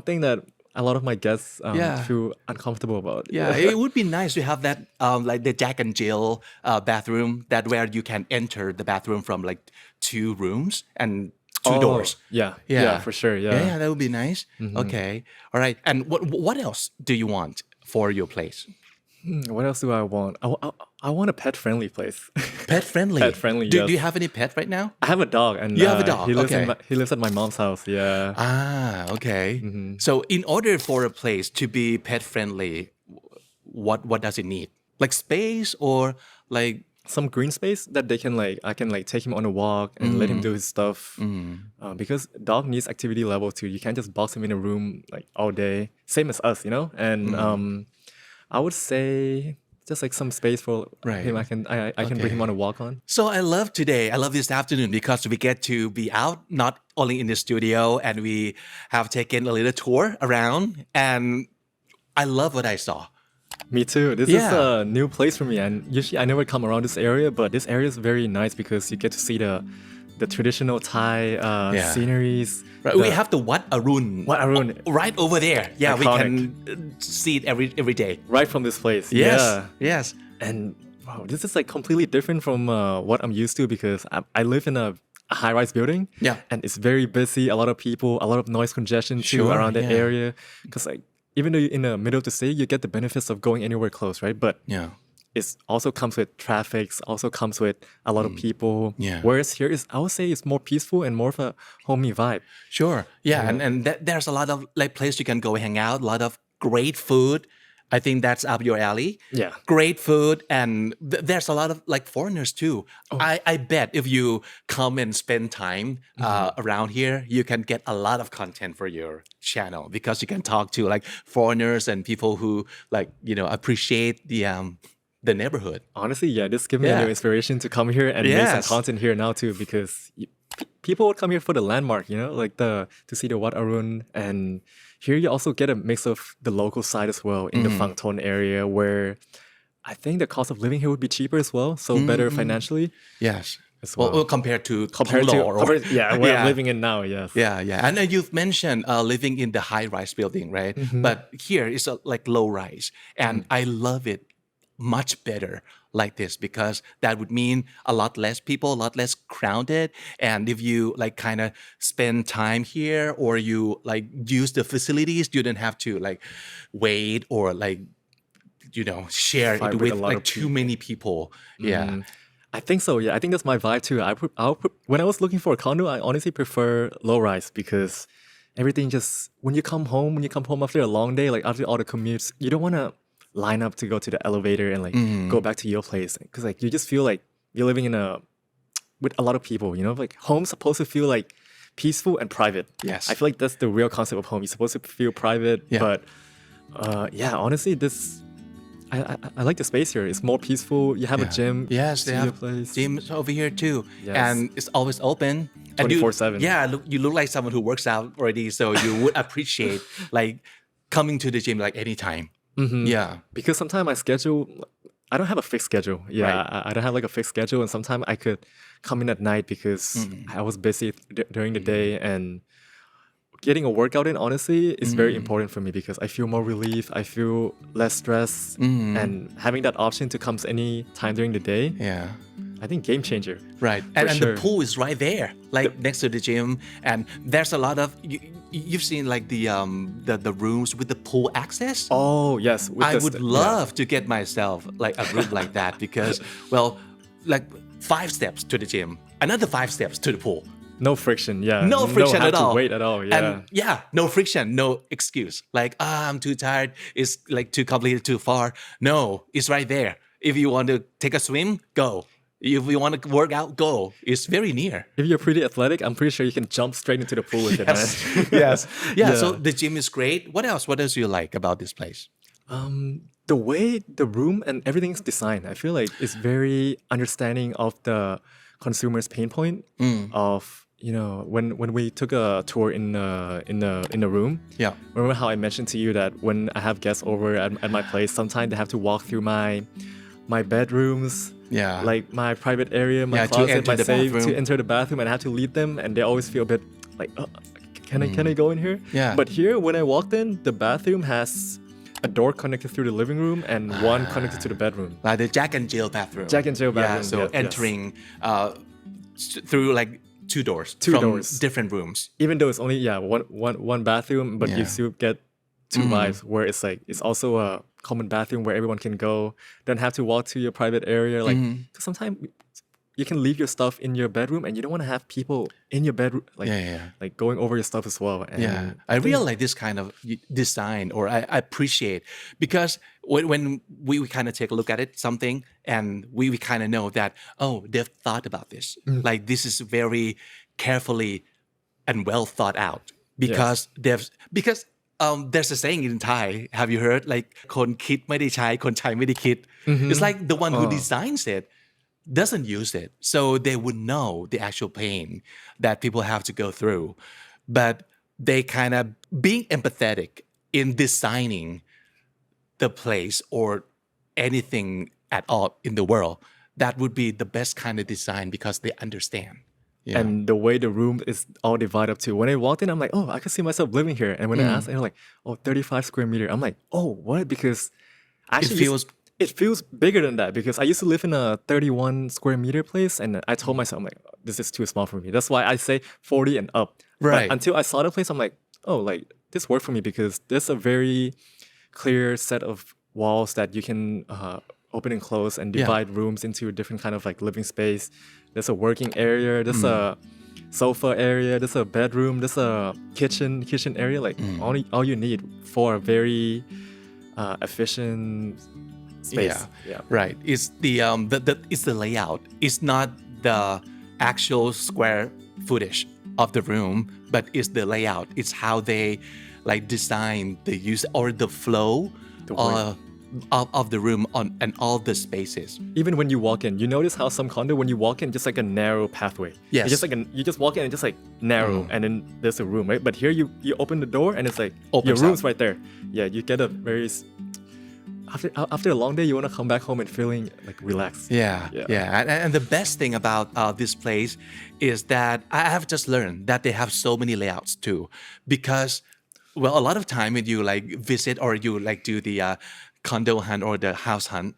thing that a lot of my guests Yeah. feel uncomfortable about. Yeah, it would be nice to have that like the Jack and Jill bathroom that where you can enter the bathroom from like two rooms and two doors. Yeah, for sure. Yeah. Yeah, that would be nice. Okay. All right. And what else do you want for your place? What else do I want? I want a pet-friendly place. Pet friendly. Pet friendly, Do yes. you have any pet right now? I have a dog, and You have a dog, He lives okay. he lives at my mom's house. Yeah. Ah, okay. So in order for a place to be pet friendly, what does it need? Like space or like Some green space that I can like take him on a walk and let him do his stuff. Because dog needs activity level too. You can't just box him in a room like all day. Same as us, you know. And I would say just like some space for Right. him. I can bring him on a walk on. So I love today. I love this afternoon because we get to be out, not only in the studio, and we have taken a little tour around. And I love what I saw. Me too. This is Yeah. a new place for me, and usually I never come around this area, but this area is very nice because you get to see the traditional Thai Yeah. sceneries. Right, we have the Wat Arun. Wat Arun. Right over there. Yeah, we Iconic. can see it every day. Right from this place. Yes. Yeah. Yes. And wow, this is like completely different from what I'm used to because I live in a high-rise building. Yeah. And it's very busy, a lot of people, a lot of noise congestion too Sure, around the yeah. area. Because like even though you're in the middle of the city, you get the benefits of going anywhere close, right? But Yeah. it also comes with traffic, also comes with a lot of people. Yeah. Whereas here is, I would say, it's more peaceful and more of a homey vibe. Sure. Yeah. And there's a lot of like place you can go hang out, a lot of great food. I think that's up your alley. Yeah. Great food. And there's a lot of like foreigners too. I bet if you come and spend time around here, you can get a lot of content for your channel because you can talk to like foreigners and people who like, appreciate the neighborhood. Honestly, yeah, this gives me a Yeah. new inspiration to come here and make Yes. some content here now too, because people would come here for the landmark, like to see the Wat Arun, and here you also get a mix of the local side as well in the Phang Thon area, where I think the cost of living here would be cheaper as well, so better financially. Yes. As Well, well. compared to Compared to Thonglo or- where I'm living in now, yes. Yeah, yeah. And you've mentioned living in the high-rise building, right? But here is like low-rise, and I love it much better like this because that would mean a lot less people, a lot less crowded. And if you like kind of spend time here or you like use the facilities, you don't have to like wait or like share Fight it with with a lot like of too many people. Yeah. I think so. Yeah, I think that's my vibe too. When I was looking for a condo, I honestly prefer low rise because everything just when you come home after a long day, like after all the commutes, you don't want to line up to go to the elevator and like go back to your place because like you just feel like you're living with a lot of people. Like home's supposed to feel like peaceful and private. Yes. I feel like that's the real concept of home. You're supposed to feel private, Yeah. but yeah, honestly, this. I like the space here. It's more peaceful. You have a gym. Yes, they studio have place. gyms over here too, Yes. and it's always open. And 24/7. Yeah, you look like someone who works out already, so you would appreciate like coming to the gym like anytime. Yeah, Because sometimes my schedule, I don't have a fixed schedule. Yeah, Right. I don't have like a fixed schedule, and sometimes I could come in at night because I was busy during the day, and getting a workout in honestly is very important for me because I feel more relief, I feel less stress, and having that option to come any time during the day, yeah. I think game changer. Right, For and sure. the pool is right there, like next to the gym, and there's a lot of you've seen like the rooms with the pool access. Oh yes, with I the would st- love to get myself like a room like that because, well, like 5 steps to the gym, another 5 steps to the pool. No friction, yeah. No friction have at all. To wait at all, yeah. And yeah, no friction, no excuse. Like, I'm too tired. It's like too complicated, too far. No, it's right there. If you want to take a swim, go. If you want to work out, go. It's very near. If you're pretty athletic, I'm pretty sure you can jump straight into the pool with it, man. Yes. Yeah, Yeah. so the gym is great. What else? What else do you like about this place? The way the room and everything's designed, I feel like it's very understanding of the consumer's pain point of you know, when we took a tour in the room. Yeah. Remember how I mentioned to you that when I have guests over at my place, sometimes they have to walk through my bedrooms, Yeah. like my private area, my Yeah, to closet, enter my the safe, bathroom. to enter the bathroom, and I have to lead them, and they always feel a bit like, oh, can I go in here? Yeah. But here, when I walked in, the bathroom has a door connected through the living room and one connected to the bedroom. Like the Jack and Jill bathroom. Jack and Jill bathroom, Yeah, so yes. entering through like two doors. Two from doors. different rooms. Even though it's only one bathroom, but Yeah. you still get two vibes where it's like it's also a common bathroom where everyone can go. Don't have to walk to your private area. Like 'cause sometimes you can leave your stuff in your bedroom and you don't want to have people in your bedroom like going over your stuff as well. And Yeah, I really like this kind of design, or I appreciate, because when we kind of take a look at it, something, and we kind of know that, oh, they've thought about this. Like this is very carefully and well thought out, because there's a saying in Thai. Have you heard? Like คนคิดไม่ได้ใช้คนใช้ไม่ได้คิด. It's like the one who designs it doesn't use it, so they would know the actual pain that people have to go through, but they kind of being empathetic in designing the place or anything at all in the world. That would be the best kind of design because they understand. Yeah. And the way the room is all divided up too. When I walked in, I'm like, oh, I can see myself living here. And when I asked, they're like, oh, 35 square meter. I'm like, oh, what? Because actually it feels bigger than that, because I used to live in a 31 square meter place, and I told myself, I'm like, this is too small for me. That's why I say 40 and up. Right. But until I saw the place, I'm like, oh, like this worked for me, because there's a very clear set of walls that you can open and close and divide rooms into a different kind of like living space. There's a working area. There's a sofa area. There's a bedroom. There's a kitchen area. Like all you need for a very efficient space. Yeah. Right. It's it's the layout. It's not the actual square footage of the room, but it's the layout. It's how they like design the use or the flow of the room and all the spaces. Even when you walk in, you notice how some condo, when you walk in, just like a narrow pathway. Yes. It's just like you just walk in and just like narrow, and then there's a room, right? But here you open the door and it's like Opens your room's up. right there. Yeah, you get a very after a long day, you want to come back home and feeling like relaxed. Yeah. And the best thing about this place is that I have just learned that they have so many layouts too, because well, a lot of time when you like visit or you like do the condo hunt or the house hunt,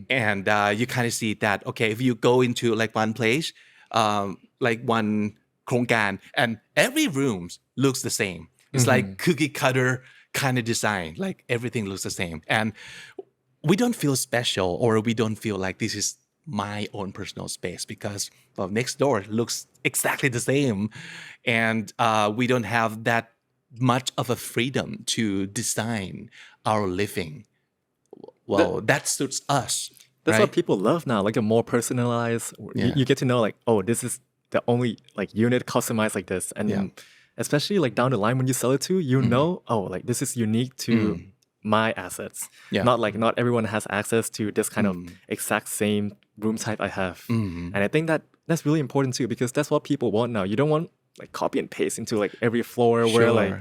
and you kind of see that, okay, if you go into like one place, like one โครงการ and every room looks the same. It's like cookie cutter kind of design, like everything looks the same, and we don't feel special, or we don't feel like this is my own personal space, because well, next door looks exactly the same, and we don't have that much of a freedom to design our living. Well, that suits us. That's right? what people love now, like a more personalized. You get to know like, oh, this is the only like unit customized like this, and especially like down the line when you sell it to, you know, oh, like this is unique to my assets. Yeah. Not everyone has access to this kind of exact same room type I have, and I think that's really important too, because that's what people want now. You don't want like copy and paste into like every floor where like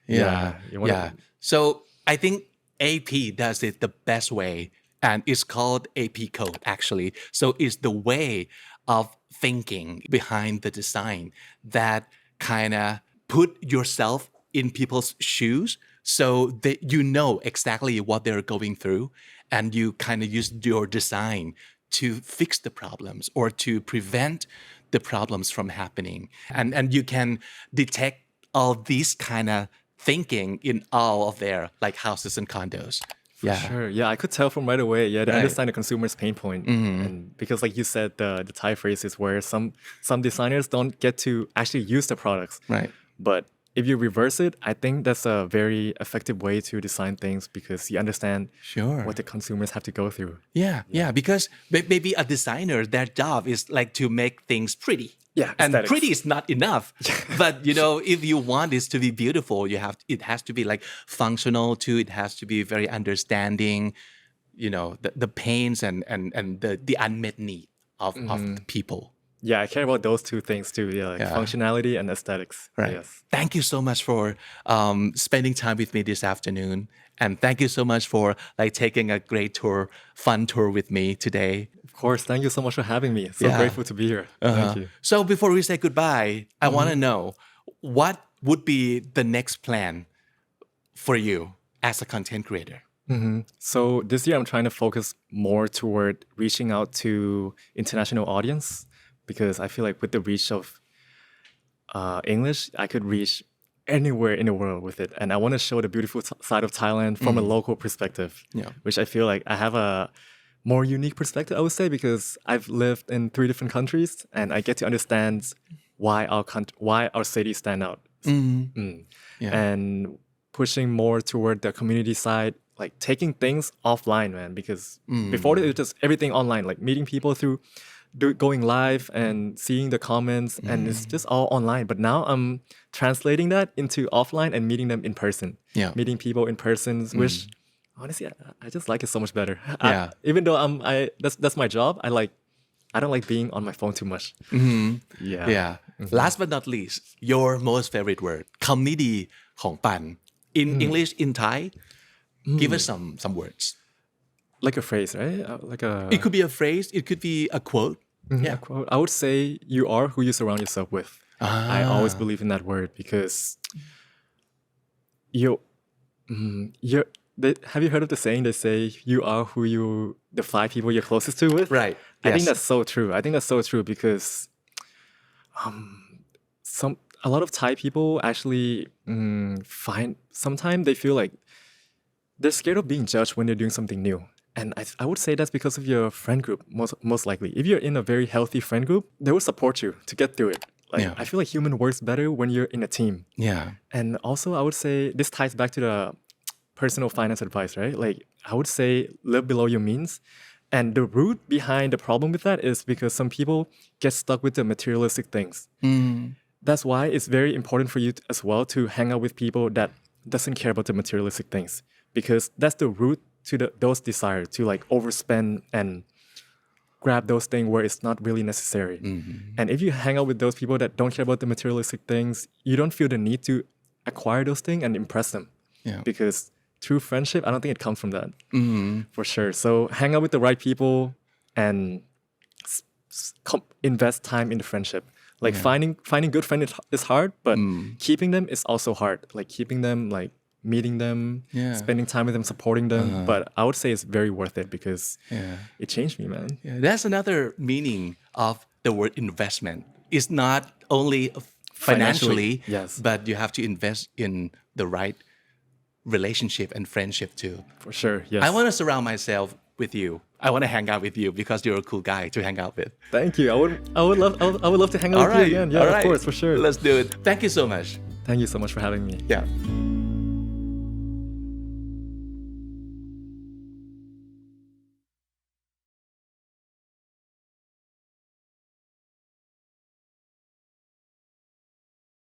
you wanna, So I think AP does it the best way, and it's called AP code actually. So it's the way of thinking behind the design that kind of put yourself in people's shoes, so that you know exactly what they're going through, and you kind of use your design to fix the problems or to prevent the problems from happening. And you can detect all these kind of thinking in all of their like houses and condos. Sure. Yeah, I could tell from right away. Yeah, they Right. understand the consumer's pain point. And because like you said, the Thai phrase is where some designers don't get to actually use the products. Right. But if you reverse it, I think that's a very effective way to design things, because you understand Sure. what the consumers have to go through. Yeah, because maybe a designer, their job is like to make things pretty. Yeah, and aesthetics. pretty is not enough. But you know, if you want this to be beautiful, it has to be like functional too. It has to be very understanding, you know, the pains and the unmet need of the people. Yeah, I care about those two things too. Yeah, like Yeah. functionality and aesthetics. Right. Yes. Thank you so much for spending time with me this afternoon, and thank you so much for like taking a great tour, fun tour with me today. Of course. Thank you so much for having me. So Yeah. grateful to be here. Thank you. So before we say goodbye, I want to know what would be the next plan for you as a content creator. So this year I'm trying to focus more toward reaching out to international audience because I feel like with the reach of English, I could reach anywhere in the world with it. And I want to show the beautiful side of Thailand from a local perspective, Yeah. which I feel like I have a more unique perspective, I would say, because I've lived in 3 different countries and I get to understand why our cities stand out. Yeah. And pushing more toward the community side, like taking things offline, man, because before it was just everything online, like meeting people through going live and seeing the comments and it's just all online. But now I'm translating that into offline and meeting them in person. Yeah. Meeting people in person, which honestly, I just like it so much better. Yeah. Even though that's my job, I don't like being on my phone too much. Yeah. Yeah. Last but not least, your most favorite word คำนี้ดีของปัน in English, in Thai, give us some words. Like a phrase, right? Like a It could be a phrase, it could be a quote. yeah. Quote. I would say you are who you surround yourself with. I always believe in that word because have you heard of the saying they say you are who the 5 people you're closest to with? Right. I think Yes. that's so true. I think that's so true because a lot of Thai people actually find sometimes they feel like they're scared of being judged when they're doing something new. And I would say that's because of your friend group, most likely. If you're in a very healthy friend group, they will support you to get through it. Like Yeah. I feel like human works better when you're in a team. Yeah. And also I would say this ties back to the personal finance advice, right? Like I would say live below your means. And the root behind the problem with that is because some people get stuck with the materialistic things. That's why it's very important for you as well to hang out with people that doesn't care about the materialistic things. Because that's the root to those desires to like overspend and grab those things where it's not really necessary. And if you hang out with those people that don't care about the materialistic things, you don't feel the need to acquire those things and impress them. Yeah. Because true friendship, I don't think it comes from that. For sure. So hang out with the right people and invest time in the friendship. Like finding good friends is hard, but keeping them is also hard. Like keeping them, like meeting them, Yeah. spending time with them, supporting them. But I would say it's very worth it because it changed me, man. Yeah, that's another meaning of the word investment. It's not only financially, yes. but you have to invest in the right relationship and friendship too. For sure. Yes. I want to surround myself with you. I want to hang out with you because you're a cool guy to hang out with. Thank you. I would love to hang out with you again. Yeah, all of right. course, for sure. Let's do it. Thank you so much. Thank you so much for having me. Yeah.